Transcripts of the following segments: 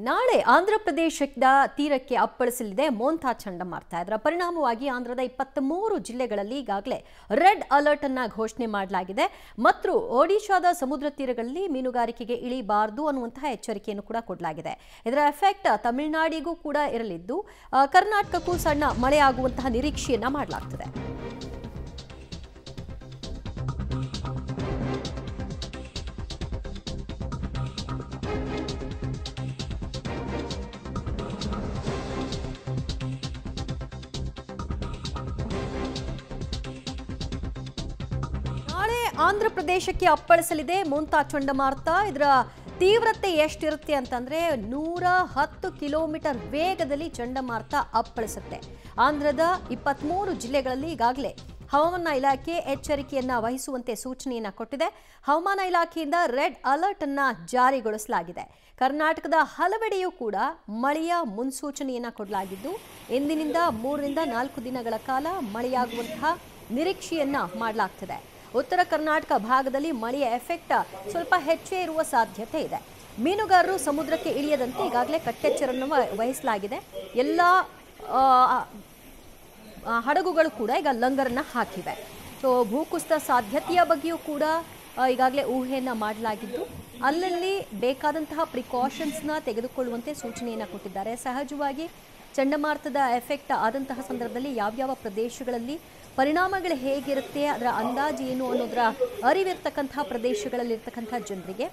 ನಾಳೆ ಆಂಧ್ರಪ್ರದೇಶದ ತೀರಕ್ಕೆ ಅಪ್ಪಳಿಸಲಿದೆ ಮೋಂತಾ ಚಂಡಮಾರುತ. ಇದರ ಪರಿಣಾಮವಾಗಿ ಆಂಧ್ರದ 23 ಜಿಲ್ಲೆಗಳಲ್ಲಿ ಈಗಾಗಲೇ ರೆಡ್ ಅಲರ್ಟ್ ಅನ್ನು ಘೋಷಣೆ ಮಾಡಲಾಗಿದೆ. ಮತ್ತು ಒಡಿಶಾದ ಸಮುದ್ರ ತೀರಗಳಲ್ಲಿ ಮೀನುಗಾರಿಕೆಗೆ ಇಳಿಬಾರದು ಅನ್ನುವಂತಹ ಎಚ್ಚರಿಕೆಯನ್ನು ಕೂಡ ಕೊಡಲಾಗಿದೆ. ಇದರ ಎಫೆಕ್ಟ್ ತಮಿಳುನಾಡಿಗೂ ಕೂಡ ಇರಲಿದ್ದು ಕರ್ನಾಟಕಕ್ಕೂ ಸಣ್ಣ ಮಳೆಯಾಗುವಂತಹ ನಿರೀಕ್ಷೆಯನ್ನ ಮಾಡಲಾಗುತ್ತದೆ. ಆಂಧ್ರಪ್ರದೇಶಕ್ಕೆ ಅಪ್ಪಳಿಸಲಿದೆ ಮೋಂತಾ ಚಂಡಮಾರುತ. ಇದರ ತೀವ್ರತೆ ಎಷ್ಟಿರುತ್ತೆ ಅಂತಂದ್ರೆ 110 ಕಿಲೋಮೀಟರ್ ವೇಗದಲ್ಲಿ ಚಂಡಮಾರುತ ಅಪ್ಪಳಿಸುತ್ತೆ. ಆಂಧ್ರದ 23 ಜಿಲ್ಲೆಗಳಲ್ಲಿ ಈಗಾಗಲೇ ಹವಾಮಾನ ಇಲಾಖೆ ಎಚ್ಚರಿಕೆಯನ್ನ ವಹಿಸುವಂತೆ ಸೂಚನೆಯನ್ನ ಕೊಟ್ಟಿದೆ. ಹವಾಮಾನ ಇಲಾಖೆಯಿಂದ ರೆಡ್ ಅಲರ್ಟ್ ಅನ್ನ ಜಾರಿಗೊಳಿಸಲಾಗಿದೆ. ಕರ್ನಾಟಕದ ಹಲವೆಡೆಯೂ ಕೂಡ ಮಳೆಯ ಮುನ್ಸೂಚನೆಯನ್ನ ಕೊಡಲಾಗಿದ್ದು ಇಂದಿನಿಂದ 3 ರಿಂದ 4 ದಿನಗಳ ಕಾಲ ಮಳೆಯಾಗುವಂತಹ ನಿರೀಕ್ಷೆಯನ್ನ ಮಾಡಲಾಗ್ತಿದೆ. ಉತ್ತರ ಕರ್ನಾಟಕ ಭಾಗದಲ್ಲಿ ಮಳೆಯ ಎಫೆಕ್ಟ್ ಸ್ವಲ್ಪ ಹೆಚ್ಚೇ ಇರುವ ಸಾಧ್ಯತೆ ಇದೆ. ಮೀನುಗಾರರು ಸಮುದ್ರಕ್ಕೆ ಇಳಿಯದಂತೆ ಈಗಾಗಲೇ ಕಟ್ಟೆಚ್ಚರನ್ನು ವಹಿಸಲಾಗಿದೆ. ಎಲ್ಲ ಹಡಗುಗಳು ಕೂಡ ಈಗ ಲಂಗರನ್ನ ಹಾಕಿವೆ. ಸೊ ಭೂಕುಸಿತ ಸಾಧ್ಯತೆಯ ಬಗ್ಗೆಯೂ ಕೂಡ ಈಗಾಗಲೇ ಊಹೆಯನ್ನ ಮಾಡಲಾಗಿದ್ದು ಅಲ್ಲಲ್ಲಿ ಬೇಕಾದಂತಹ ಪ್ರಿಕಾಷನ್ಸ್ನ ತೆಗೆದುಕೊಳ್ಳುವಂತೆ ಸೂಚನೆಯನ್ನು ಕೊಟ್ಟಿದ್ದಾರೆ. ಸಹಜವಾಗಿ ಚಂಡಮಾರುತದ ಎಫೆಕ್ಟ್ ಆದಂತಹ ಸಂದರ್ಭದಲ್ಲಿ ಯಾವ್ಯಾವ ಪ್ರದೇಶಗಳಲ್ಲಿ ಪರಿಣಾಮಗಳು ಹೇಗಿರುತ್ತೆ, ಅದರ ಅಂದಾಜು ಏನು ಅನ್ನೋದರ ಅರಿವಿರ್ತಕ್ಕಂತಹ ಪ್ರದೇಶಗಳಲ್ಲಿರ್ತಕ್ಕಂಥ ಜನರಿಗೆ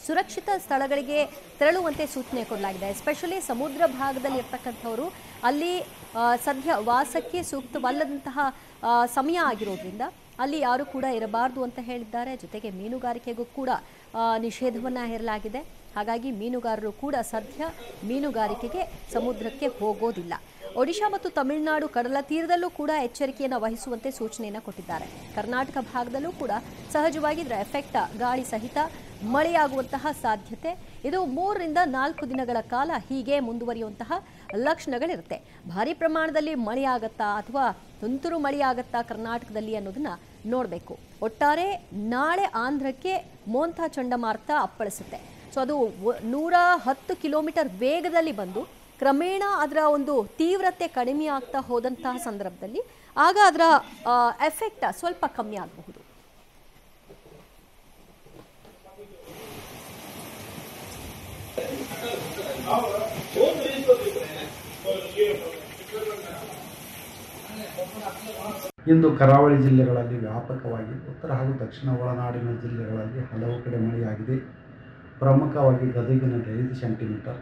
ಸುರಕ್ಷಿತ ಸ್ಥಳಗಳಿಗೆ ತೆರಳುವಂತೆ ಸೂಚನೆ ಕೊಡಲಾಗಿದೆ. ಎಸ್ಪೆಷಲಿ ಸಮುದ್ರ ಭಾಗದಲ್ಲಿ ಇರ್ತಕ್ಕಂಥವರು ಅಲ್ಲಿ ಸದ್ಯ ವಾಸಕ್ಕೆ ಸೂಕ್ತವಲ್ಲದಂತಹ ಸಮಯ ಆಗಿರೋದ್ರಿಂದ ಅಲ್ಲಿ ಯಾರು ಕೂಡ ಇರಬಾರ್ದು ಅಂತ ಹೇಳಿದ್ದಾರೆ. ಜೊತೆಗೆ ಮೀನುಗಾರಿಕೆಗೂ ಕೂಡ ನಿಷೇಧವನ್ನು ಹೇರಲಾಗಿದೆ. ಹಾಗಾಗಿ ಮೀನುಗಾರರು ಕೂಡ ಸದ್ಯ ಮೀನುಗಾರಿಕೆಗೆ ಸಮುದ್ರಕ್ಕೆ ಹೋಗೋದಿಲ್ಲ. ಒಡಿಶಾ ಮತ್ತು ತಮಿಳುನಾಡು ಕಡಲ ತೀರದಲ್ಲೂ ಕೂಡ ಎಚ್ಚರಿಕೆಯನ್ನು ವಹಿಸುವಂತೆ ಸೂಚನೆಯನ್ನು ಕೊಟ್ಟಿದ್ದಾರೆ. ಕರ್ನಾಟಕ ಭಾಗದಲ್ಲೂ ಕೂಡ ಸಹಜವಾಗಿ ಇದರ ಎಫೆಕ್ಟ್ ಗಾಳಿ ಸಹಿತ ಮಳೆಯಾಗುವಂತಹ ಸಾಧ್ಯತೆ. ಇದು 3 ರಿಂದ 4 ದಿನಗಳ ಕಾಲ ಹೀಗೆ ಮುಂದುವರಿಯುವಂತಹ ಲಕ್ಷಣಗಳಿರುತ್ತೆ. ಭಾರಿ ಪ್ರಮಾಣದಲ್ಲಿ ಮಳೆಯಾಗತ್ತಾ ಅಥವಾ ತುಂತುರು ಮಳೆಯಾಗತ್ತಾ ಕರ್ನಾಟಕದಲ್ಲಿ ಅನ್ನೋದನ್ನ ನೋಡಬೇಕು. ಒಟ್ಟಾರೆ ನಾಳೆ ಆಂಧ್ರಕ್ಕೆ ಮೋಂತಾ ಚಂಡಮಾರುತ ಅಪ್ಪಳಿಸುತ್ತೆ. ಸೊ ಅದು 110 ಕಿಲೋಮೀಟರ್ ವೇಗದಲ್ಲಿ ಬಂದು ಕ್ರಮೇಣ ಅದರ ಒಂದು ತೀವ್ರತೆ ಕಡಿಮೆ ಆಗ್ತಾ ಹೋದಂತಹ ಸಂದರ್ಭದಲ್ಲಿ ಆಗ ಅದರ ಎಫೆಕ್ಟ್ ಸ್ವಲ್ಪ ಕಮ್ಮಿ ಆಗಬಹುದು. ಇಂದು ಕರಾವಳಿ ಜಿಲ್ಲೆಗಳಲ್ಲಿ ವ್ಯಾಪಕವಾಗಿ ಉತ್ತರ ಹಾಗೂ ದಕ್ಷಿಣ ಒಳನಾಡಿನ ಜಿಲ್ಲೆಗಳಲ್ಲಿ ಹಲವು ಕಡೆ ಮಳೆಯಾಗಿದೆ. ಪ್ರಮುಖವಾಗಿ ಗದಗಿನಲ್ಲಿ 5 ಸೆಂಟಿಮೀಟರ್,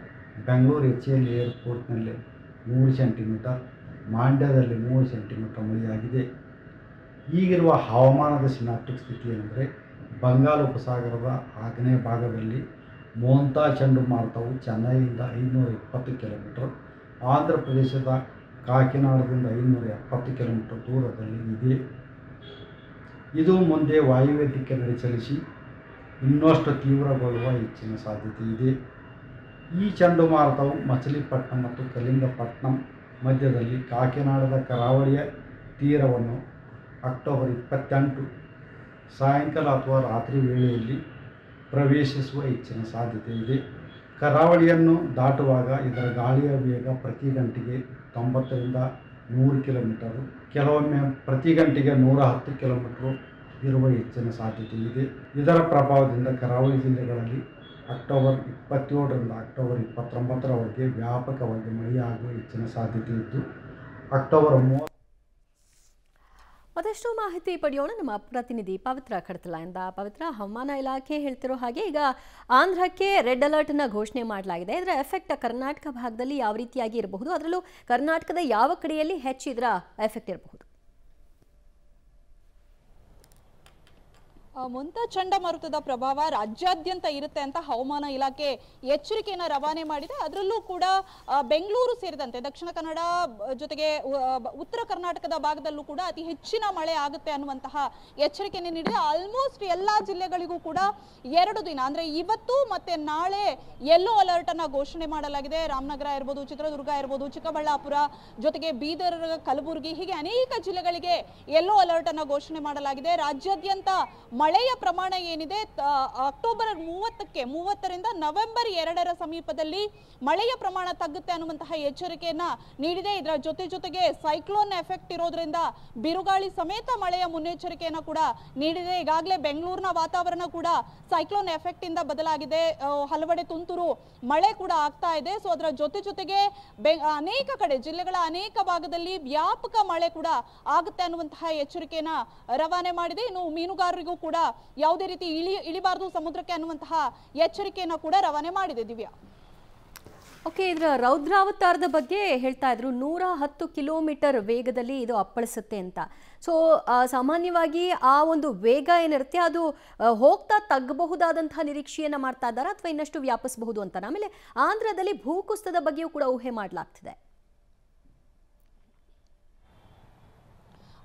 ಬೆಂಗಳೂರು HAL ಏರ್ಪೋರ್ಟ್ನಲ್ಲಿ 3 ಸೆಂಟಿಮೀಟರ್, ಮಂಡ್ಯದಲ್ಲಿ 3 ಸೆಂಟಿಮೀಟರ್ ಮಳೆಯಾಗಿದೆ. ಈಗಿರುವ ಹವಾಮಾನದ ಸಿನಾಪ್ಟಿಕ್ ಸ್ಥಿತಿ ಏನೆಂದರೆ ಬಂಗಾಳ ಉಪಸಾಗರದ ಆಗ್ನೇಯ ಭಾಗದಲ್ಲಿ ಮೋಂತಾ ಚಂಡಮಾರುತವು ಚೆನ್ನೈಯಿಂದ 520 ಕಿಲೋಮೀಟರ್, ಆಂಧ್ರ ಪ್ರದೇಶದ ಕಾಕಿನಾಡದಿಂದ 570 ಕಿಲೋಮೀಟರ್ ದೂರದಲ್ಲಿ ಇದೆ. ಇದು ಮುಂದೆ ವಾಯುವ್ಯ ದಿಕ್ಕಿನಲ್ಲಿ ಚಲಿಸಿ ಇನ್ನಷ್ಟು ತೀವ್ರಗೊಳ್ಳುವ ಹೆಚ್ಚಿನ ಸಾಧ್ಯತೆ ಇದೆ. ಈ ಚಂಡಮಾರುತವು ಮಚಲಿಪಟ್ಟಣಂ ಮತ್ತು ಕಲಿಂಗಪಟ್ಟಣಂ ಮಧ್ಯದಲ್ಲಿ ಕಾಕಿನಾಡದ ಕರಾವಳಿಯ ತೀರವನ್ನು ಅಕ್ಟೋಬರ್ 28 ಸಾಯಂಕಾಲ ಅಥವಾ ರಾತ್ರಿ ವೇಳೆಯಲ್ಲಿ ಪ್ರವೇಶಿಸುವ ಹೆಚ್ಚಿನ ಸಾಧ್ಯತೆ ಇದೆ. ಕರಾವಳಿಯನ್ನು ದಾಟುವಾಗ ಇದರ ಗಾಳಿಯ ವೇಗ ಪ್ರತಿ ಗಂಟೆಗೆ 90 ರಿಂದ 100 ಕಿಲೋಮೀಟರು, ಕೆಲವೊಮ್ಮೆ ಪ್ರತಿ ಗಂಟೆಗೆ 110 ಕಿಲೋಮೀಟರು ಇರುವ ಹೆಚ್ಚಿನ ಸಾಧ್ಯತೆ ಇದೆ. ಇದರ ಪ್ರಭಾವದಿಂದ ಕರಾವಳಿ ಜಿಲ್ಲೆಗಳಲ್ಲಿ ಅಕ್ಟೋಬರ್ 27 ರಿಂದ ಅಕ್ಟೋಬರ್ 29ರವರೆಗೆ ವ್ಯಾಪಕವಾಗಿ ಮಳೆಯಾಗುವ ಹೆಚ್ಚಿನ ಸಾಧ್ಯತೆ ಇದ್ದು ಅಕ್ಟೋಬರ್ 30 ಮತ್ತಷ್ಟು ಮಾಹಿತಿ ಪಡೆಯೋಣ ನಮ್ಮ ಪ್ರತಿನಿಧಿ ಪವಿತ್ರ ಕಡತಲಾಯಿಂದ. ಪವಿತ್ರ, ಹವಾಮಾನ ಇಲಾಖೆ ಹೇಳ್ತಿರೋ ಹಾಗೆ ಈಗ ಆಂಧ್ರಕ್ಕೆ ರೆಡ್ ಅಲರ್ಟ್ ಅನ್ನ ಘೋಷಣೆ ಮಾಡಲಾಗಿದೆ. ಇದರ ಎಫೆಕ್ಟ್ ಕರ್ನಾಟಕ ಭಾಗದಲ್ಲಿ ಯಾವ ರೀತಿಯಾಗಿ ಇರಬಹುದು, ಅದರಲ್ಲೂ ಕರ್ನಾಟಕದ ಯಾವ ಕಡೆಯಲ್ಲಿ ಹೆಚ್ಚು ಇದರ ಎಫೆಕ್ಟ್ ಇರಬಹುದು? ಮೋಂತಾ ಚಂಡಮಾರುತದ ಪ್ರಭಾವ ರಾಜ್ಯಾದ್ಯಂತ ಇರುತ್ತೆ ಅಂತ ಹವಾಮಾನ ಇಲಾಖೆ ಎಚ್ಚರಿಕೆಯನ್ನು ರವಾನೆ ಮಾಡಿದೆ. ಅದರಲ್ಲೂ ಕೂಡ ಬೆಂಗಳೂರು ಸೇರಿದಂತೆ ದಕ್ಷಿಣ ಕನ್ನಡ ಜೊತೆಗೆ ಉತ್ತರ ಕರ್ನಾಟಕದ ಭಾಗದಲ್ಲೂ ಕೂಡ ಅತಿ ಹೆಚ್ಚಿನ ಮಳೆ ಆಗುತ್ತೆ ಅನ್ನುವಂತಹ ಎಚ್ಚರಿಕೆಯನ್ನು ನೀಡಿದೆ. ಆಲ್ಮೋಸ್ಟ್ ಎಲ್ಲಾ ಜಿಲ್ಲೆಗಳಿಗೂ ಕೂಡ 2 ದಿನ ಅಂದ್ರೆ ಇವತ್ತು ಮತ್ತೆ ನಾಳೆ ಯೆಲ್ಲೋ ಅಲರ್ಟ್ ಅನ್ನ ಘೋಷಣೆ ಮಾಡಲಾಗಿದೆ. ರಾಮನಗರ ಇರ್ಬೋದು, ಚಿತ್ರದುರ್ಗ ಇರ್ಬೋದು, ಚಿಕ್ಕಬಳ್ಳಾಪುರ ಜೊತೆಗೆ ಬೀದರ್, ಕಲಬುರಗಿ ಹೀಗೆ ಅನೇಕ ಜಿಲ್ಲೆಗಳಿಗೆ ಯೆಲ್ಲೋ ಅಲರ್ಟ್ ಅನ್ನ ಘೋಷಣೆ ಮಾಡಲಾಗಿದೆ. ರಾಜ್ಯಾದ್ಯಂತ ಮಳೆಯ ಪ್ರಮಾಣ ಏನಿದೆ ಅಕ್ಟೋಬರ್ 30ರಿಂದ ನವೆಂಬರ್ 2ರ ಸಮೀಪದಲ್ಲಿ ಮಳೆಯ ಪ್ರಮಾಣ ತಗ್ಗುತ್ತೆ ಅನ್ನುವಂತಹ ಎಚ್ಚರಿಕೆಯನ್ನ ನೀಡಿದೆ. ಇದರ ಜೊತೆಗೆ ಸೈಕ್ಲೋನ್ ಎಫೆಕ್ಟ್ ಇರೋದ್ರಿಂದ ಬಿರುಗಾಳಿ ಸಮೇತ ಮಳೆಯ ಮುನ್ನೆಚ್ಚರಿಕೆಯನ್ನ ಕೂಡ ನೀಡಿದೆ. ಈಗಾಗಲೇ ಬೆಂಗಳೂರಿನ ವಾತಾವರಣ ಕೂಡ ಸೈಕ್ಲೋನ್ ಎಫೆಕ್ಟ್ ಇಂದ ಬದಲಾಗಿದೆ. ಹಲವೆಡೆ ತುಂತುರು ಮಳೆ ಕೂಡ ಆಗ್ತಾ ಇದೆ. ಸೊ ಅದರ ಜೊತೆಗೆ ಅನೇಕ ಕಡೆ ಜಿಲ್ಲೆಗಳ ಅನೇಕ ಭಾಗದಲ್ಲಿ ವ್ಯಾಪಕ ಮಳೆ ಕೂಡ ಆಗುತ್ತೆ ಅನ್ನುವಂತಹ ಎಚ್ಚರಿಕೆಯನ್ನ ರವಾನೆ ಮಾಡಿದೆ. ಇನ್ನು ಮೀನುಗಾರರಿಗೂ ಕೂಡ ಯಾವುದೇ ರೀತಿ ಇಳಿಬಾರದು ಸಮುದ್ರಕ್ಕೆ ಅನ್ನುವಂತಹ ಎಚ್ಚರಿಕೆಯನ್ನ ಕೂಡ ರವಾನೆ ಮಾಡಿದೆ. ದಿವ್ಯಾ, ಓಕೆ, ಇದರ ರೌದ್ರಾವತಾರದ ಬಗ್ಗೆ ಹೇಳ್ತಾ ಇದ್ರು. 110 ಕಿಲೋಮೀಟರ್ ವೇಗದಲ್ಲಿ ಇದು ಅಪ್ಪಳಿಸುತ್ತೆ ಅಂತ. ಸೊ ಸಾಮಾನ್ಯವಾಗಿ ಆ ಒಂದು ವೇಗ ಏನಿರುತ್ತೆ ಅದು ಹೋಗ್ತಾ ತಗ್ಗಬಹುದಾದಂತಹ ನಿರೀಕ್ಷೆಯನ್ನು ಮಾಡ್ತಾ ಇದ್ದಾರೆ ಅಥವಾ ಇನ್ನಷ್ಟು ವ್ಯಾಪಿಸಬಹುದು ಅಂತ. ಆಮೇಲೆ ಆಂಧ್ರದಲ್ಲಿ ಭೂಕುಸಿತದ ಬಗ್ಗೆಯೂ ಕೂಡ ಊಹೆ ಮಾಡಲಾಗ್ತಿದೆ.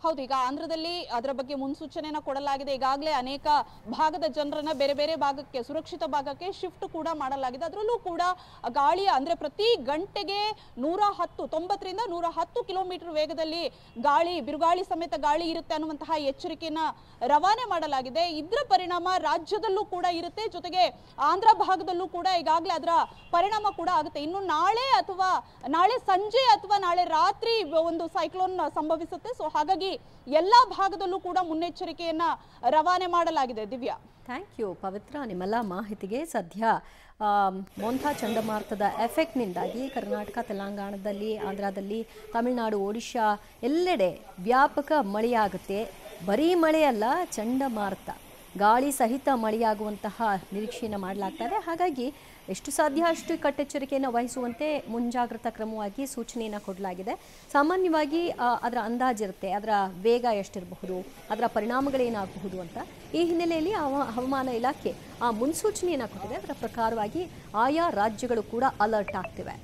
ಹೌದು, ಈಗ ಆಂಧ್ರದಲ್ಲಿ ಅದರ ಬಗ್ಗೆ ಮುನ್ಸೂಚನೆಯನ್ನ ಕೊಡಲಾಗಿದೆ. ಈಗಾಗಲೇ ಅನೇಕ ಭಾಗದ ಜನರನ್ನ ಬೇರೆ ಬೇರೆ ಭಾಗಕ್ಕೆ, ಸುರಕ್ಷಿತ ಭಾಗಕ್ಕೆ ಶಿಫ್ಟ್ ಕೂಡ ಮಾಡಲಾಗಿದೆ. ಅದರಲ್ಲೂ ಕೂಡ ಗಾಳಿಯ ಅಂದ್ರೆ ಪ್ರತಿ ಗಂಟೆಗೆ 90ರಿಂದ 110 ಕಿಲೋಮೀಟರ್ ವೇಗದಲ್ಲಿ ಬಿರುಗಾಳಿ ಸಮೇತ ಗಾಳಿ ಇರುತ್ತೆ ಅನ್ನುವಂತಹ ಎಚ್ಚರಿಕೆಯನ್ನ ರವಾನೆ ಮಾಡಲಾಗಿದೆ. ಇದರ ಪರಿಣಾಮ ರಾಜ್ಯದಲ್ಲೂ ಕೂಡ ಇರುತ್ತೆ, ಜೊತೆಗೆ ಆಂಧ್ರ ಭಾಗದಲ್ಲೂ ಕೂಡ ಈಗಾಗಲೇ ಅದರ ಪರಿಣಾಮ ಕೂಡ ಆಗುತ್ತೆ. ಇನ್ನು ನಾಳೆ ಸಂಜೆ ಅಥವಾ ನಾಳೆ ರಾತ್ರಿ ಒಂದು ಸೈಕ್ಲೋನ್ ಸಂಭವಿಸುತ್ತೆ. ಸೊ ಹಾಗಾಗಿ ಎಲ್ಲಾ ಭಾಗದಲ್ಲೂ ಕೂಡ ಮುನ್ನೆಚ್ಚರಿಕೆಯನ್ನ ರವಾನೆ ಮಾಡಲಾಗಿದೆ. ದಿವ್ಯಾ, ಥ್ಯಾಂಕ್ ಯು ಪವಿತ್ರ, ನಿಮ್ಮೆಲ್ಲ ಮಾಹಿತಿಗೆ. ಸದ್ಯ ಮೊಂಥಾ ಚಂಡಮಾರುತದ ಎಫೆಕ್ಟ್ನಿಂದಾಗಿ ಕರ್ನಾಟಕ, ತೆಲಂಗಾಣದಲ್ಲಿ, ಆಂಧ್ರದಲ್ಲಿ, ತಮಿಳುನಾಡು, ಒಡಿಶಾ ಎಲ್ಲೆಡೆ ವ್ಯಾಪಕ ಮಳೆಯಾಗುತ್ತೆ. ಬರೀ ಮಳೆಯಲ್ಲ, ಚಂಡಮಾರುತ, ಗಾಳಿ ಸಹಿತ ಮಳೆಯಾಗುವಂತಹ ನಿರೀಕ್ಷೆಯನ್ನು ಮಾಡಲಾಗ್ತಾ ಇದೆ. ಹಾಗಾಗಿ ಎಷ್ಟು ಸಾಧ್ಯ ಅಷ್ಟು ಕಟ್ಟೆಚ್ಚರಿಕೆಯನ್ನು ವಹಿಸುವಂತೆ ಮುಂಜಾಗ್ರತಾ ಕ್ರಮವಾಗಿ ಸೂಚನೆಯನ್ನು ಕೊಡಲಾಗಿದೆ. ಸಾಮಾನ್ಯವಾಗಿ ಅದರ ಅಂದಾಜಿರುತ್ತೆ, ಅದರ ವೇಗ ಎಷ್ಟಿರಬಹುದು, ಅದರ ಪರಿಣಾಮಗಳೇನಾಗಬಹುದು ಅಂತ. ಈ ಹಿನ್ನೆಲೆಯಲ್ಲಿ ಹವಾಮಾನ ಇಲಾಖೆ ಆ ಮುನ್ಸೂಚನೆಯನ್ನು ಕೊಟ್ಟಿದೆ. ಅದರ ಪ್ರಕಾರವಾಗಿ ಆಯಾ ರಾಜ್ಯಗಳು ಕೂಡ ಅಲರ್ಟ್ ಆಗ್ತಿವೆ.